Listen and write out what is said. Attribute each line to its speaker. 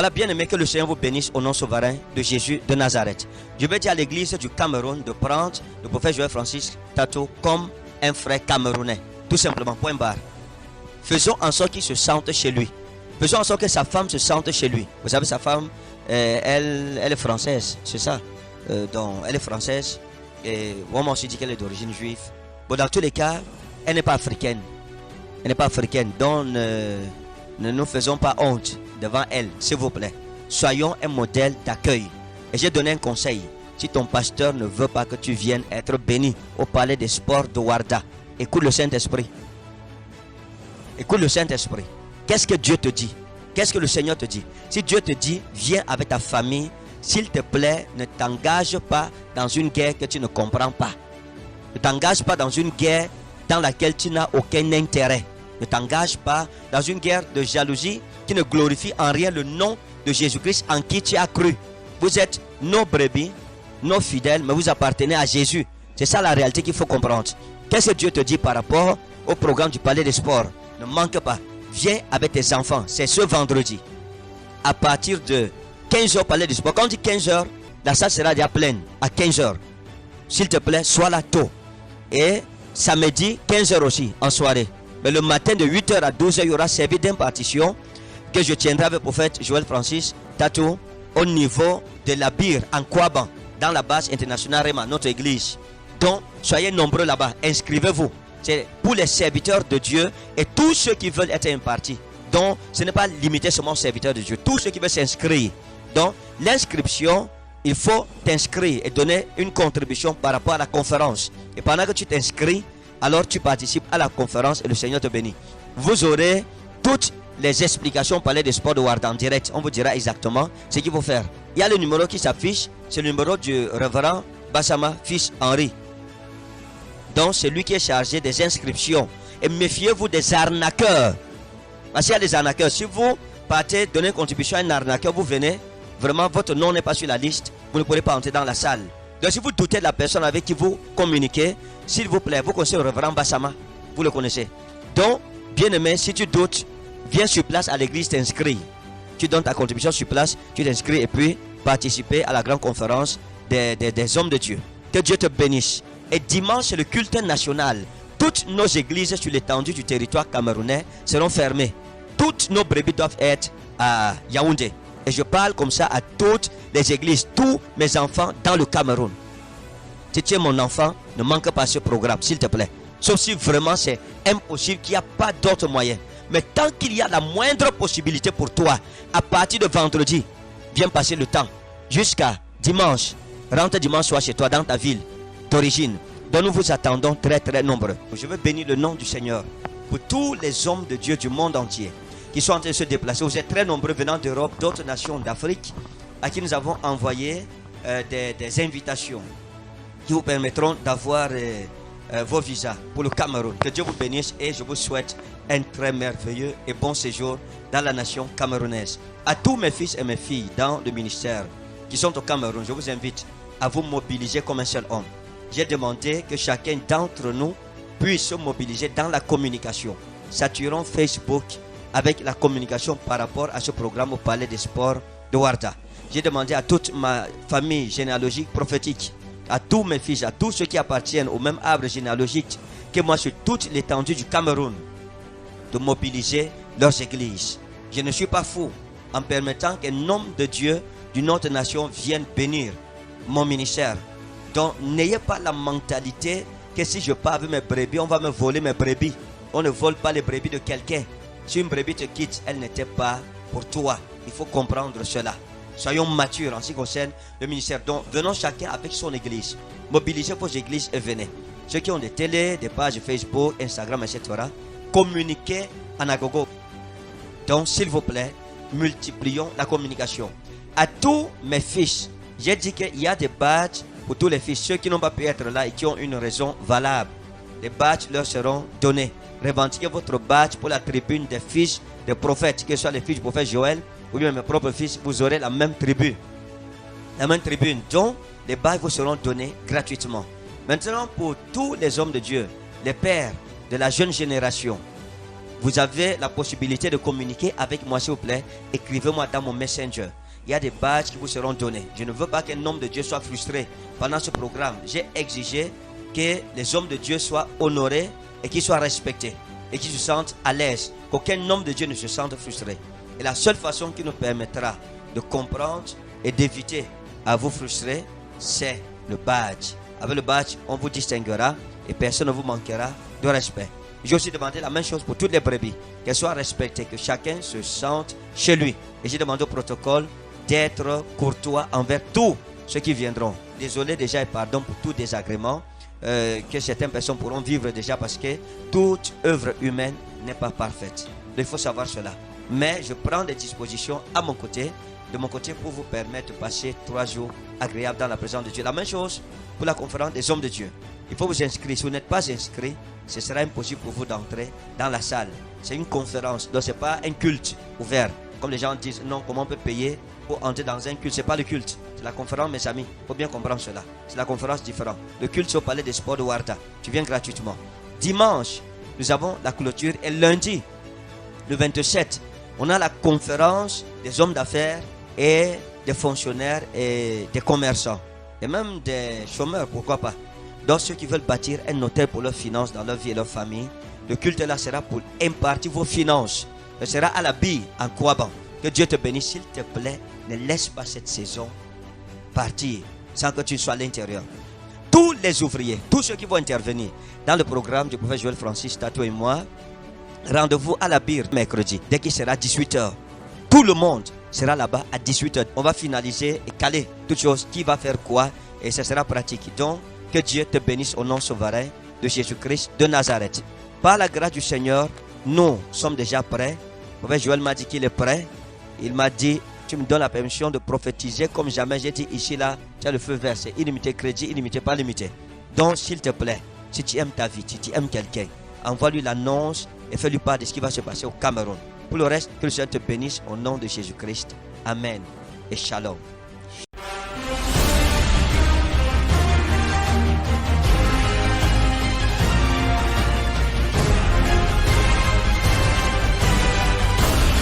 Speaker 1: Voilà, bien aimé, que le Seigneur vous bénisse au nom souverain de Jésus de Nazareth. Je vais dire à l'église du Cameroun de prendre le prophète Joël Francis Tato comme un frère camerounais. Tout simplement, point barre. Faisons en sorte qu'il se sente chez lui. Faisons en sorte que sa femme se sente chez lui. Vous savez, sa femme, elle est française, c'est ça. Donc, elle est française. Et moi aussi dit qu'elle est d'origine juive. Bon, dans tous les cas, elle n'est pas africaine. Elle n'est pas africaine. Donc, ne nous faisons pas honte devant elle, s'il vous plaît. Soyons un modèle d'accueil. Et j'ai donné un conseil. Si ton pasteur ne veut pas que tu viennes être béni au palais des sports de Warda, écoute le Saint-Esprit. Écoute le Saint-Esprit. Qu'est-ce que Dieu te dit? Qu'est-ce que le Seigneur te dit? Si Dieu te dit, viens avec ta famille, s'il te plaît, ne t'engage pas dans une guerre que tu ne comprends pas. Ne t'engage pas dans une guerre dans laquelle tu n'as aucun intérêt. Ne t'engage pas dans une guerre de jalousie qui ne glorifie en rien le nom de Jésus-Christ en qui tu as cru. Vous êtes nos brebis, nos fidèles, mais vous appartenez à Jésus. C'est ça la réalité qu'il faut comprendre. Qu'est-ce que Dieu te dit par rapport au programme du Palais des Sports? Ne manque pas. Viens avec tes enfants. C'est ce vendredi. À partir de 15h, Palais des Sports. Quand on dit 15h, la salle sera déjà pleine. À 15h. S'il te plaît, sois là tôt. Et samedi, 15h aussi, en soirée. Mais le matin de 8h à 12h, il y aura servi d'impartition que je tiendrai avec le prophète Joël Francis Tato au niveau de la Bire en Kouaban, dans la base internationale Réma, notre église. Donc, soyez nombreux là-bas. Inscrivez-vous. C'est pour les serviteurs de Dieu et tous ceux qui veulent être impartis. Donc, ce n'est pas limité seulement aux serviteurs de Dieu. Tous ceux qui veulent s'inscrire. Donc, l'inscription, il faut t'inscrire et donner une contribution par rapport à la conférence. Et pendant que tu t'inscris, alors tu participes à la conférence et le Seigneur te bénit. Vous aurez toutes les explications au Palais des Sports de Warda en direct. On vous dira exactement ce qu'il faut faire. Il y a le numéro qui s'affiche. C'est le numéro du révérend Bassama, fils Henri. Donc c'est lui qui est chargé des inscriptions. Et méfiez-vous des arnaqueurs. Parce qu'il y a des arnaqueurs. Si vous partez donner une contribution à un arnaqueur, vous venez, vraiment votre nom n'est pas sur la liste, vous ne pourrez pas entrer dans la salle. Donc si vous doutez de la personne avec qui vous communiquez, s'il vous plaît, vous connaissez le révérend Bassama, vous le connaissez. Donc, bien aimé, si tu doutes, viens sur place à l'église t'inscris. Tu donnes ta contribution sur place, tu t'inscris et puis participer à la grande conférence des hommes de Dieu. Que Dieu te bénisse. Et dimanche, c'est le culte national. Toutes nos églises sur l'étendue du territoire camerounais seront fermées. Toutes nos brebis doivent être à Yaoundé. Et je parle comme ça à toutes les églises, tous mes enfants dans le Cameroun. Si tu es mon enfant, ne manque pas ce programme, s'il te plaît. Sauf si vraiment c'est impossible, qu'il n'y a pas d'autre moyen. Mais tant qu'il y a la moindre possibilité pour toi, à partir de vendredi, viens passer le temps. Jusqu'à dimanche, rentre dimanche soir chez toi dans ta ville d'origine. Donc nous vous attendons très très nombreux. Je veux bénir le nom du Seigneur pour tous les hommes de Dieu du monde entier qui sont en train de se déplacer. Vous êtes très nombreux venant d'Europe, d'autres nations d'Afrique, à qui nous avons envoyé des invitations qui vous permettront d'avoir vos visas pour le Cameroun. Que Dieu vous bénisse et je vous souhaite un très merveilleux et bon séjour dans la nation camerounaise. À tous mes fils et mes filles dans le ministère qui sont au Cameroun, je vous invite à vous mobiliser comme un seul homme. J'ai demandé que chacun d'entre nous puisse se mobiliser dans la communication. Saturons Facebook avec la communication par rapport à ce programme au Palais des Sports de Warda. J'ai demandé à toute ma famille généalogique prophétique, à tous mes fils, à tous ceux qui appartiennent au même arbre généalogique que moi sur toute l'étendue du Cameroun, de mobiliser leurs églises. Je ne suis pas fou en permettant qu'un homme de Dieu d'une autre nation vienne bénir mon ministère. Donc n'ayez pas la mentalité que si je pars avec mes brebis, on va me voler mes brebis. On ne vole pas les brebis de quelqu'un. Si une brebis te quitte, elle n'était pas pour toi. Il faut comprendre cela. Soyons matures en ce qui concerne le ministère. Donc venons chacun avec son église. Mobilisez vos églises et venez. Ceux qui ont des télés, des pages Facebook, Instagram, etc. Communiquez en agogo. Donc s'il vous plaît, multiplions la communication. À tous mes fils, j'ai dit qu'il y a des badges pour tous les fils. Ceux qui n'ont pas pu être là et qui ont une raison valable, les badges leur seront donnés. Revendiquez votre badge pour la tribune des fils des prophètes, que ce soit les fils du prophète Joël ou bien mes propres fils, vous aurez la même tribune. La même tribune dont les badges vous seront donnés Vous avez la possibilité de communiquer avec moi, s'il vous plaît. Écrivez-moi dans mon Messenger. Il y a des badges qui vous seront donnés. Je ne veux pas qu'un homme de Dieu soit frustré pendant ce programme. J'ai exigé que les hommes de Dieu soient honorés et qu'ils soient respectés et qu'ils se sentent à l'aise. Qu'aucun homme de Dieu ne se sente frustré. Et la seule façon qui nous permettra de comprendre et d'éviter à vous frustrer, c'est le badge. Avec le badge, on vous distinguera et personne ne vous manquera de respect. J'ai aussi demandé la même chose pour toutes les brebis, qu'elles soient respectées, que chacun se sente chez lui. Et j'ai demandé au protocole d'être courtois envers tous ceux qui viendront. Désolé déjà et pardon pour tout désagrément que certaines personnes pourront vivre déjà, parce que toute œuvre humaine n'est pas parfaite. Il faut savoir cela. Mais je prends des dispositions de mon côté pour vous permettre de passer 3 jours agréables dans la présence de Dieu. La même chose pour la conférence des hommes de Dieu. Il faut vous inscrire. Si vous n'êtes pas inscrit, ce sera impossible pour vous d'entrer dans la salle. C'est une conférence, donc ce n'est pas un culte ouvert. Comme les gens disent, non, comment on peut payer pour entrer dans un culte? Ce n'est pas le culte, c'est la conférence, mes amis. Il faut bien comprendre cela. C'est la conférence différente. Le culte, c'est au palais des sports de Warda. Tu viens gratuitement. Dimanche, nous avons la clôture. Et lundi, le 27, on a la conférence des hommes d'affaires et des fonctionnaires et des commerçants. Et même des chômeurs, pourquoi pas. Donc ceux qui veulent bâtir un hôtel pour leurs finances dans leur vie et leur famille, le culte là sera pour impartir vos finances. Ce sera à la bille, en Kouaban. Que Dieu te bénisse, s'il te plaît. Ne laisse pas cette saison partir sans que tu sois à l'intérieur. Tous les ouvriers, tous ceux qui vont intervenir dans le programme du prophète Joël Francis Tato et moi, rendez-vous à la bille mercredi, dès qu'il sera 18h. Tout le monde sera là-bas à 18h. On va finaliser et caler toutes choses, qui va faire quoi, et ce sera pratique. Donc, que Dieu te bénisse au nom souverain de Jésus-Christ de Nazareth. Par la grâce du Seigneur, nous sommes déjà prêts. Le prophète Joël m'a dit qu'il est prêt. Il m'a dit, tu me donnes la permission de prophétiser comme jamais. J'ai dit ici, là, tu as le feu vert. C'est illimité crédit, illimité, pas limité. Donc, s'il te plaît, si tu aimes ta vie, si tu aimes quelqu'un, envoie-lui l'annonce et fais-lui part de ce qui va se passer au Cameroun. Pour le reste, que le Seigneur te bénisse au nom de Jésus-Christ. Amen et shalom.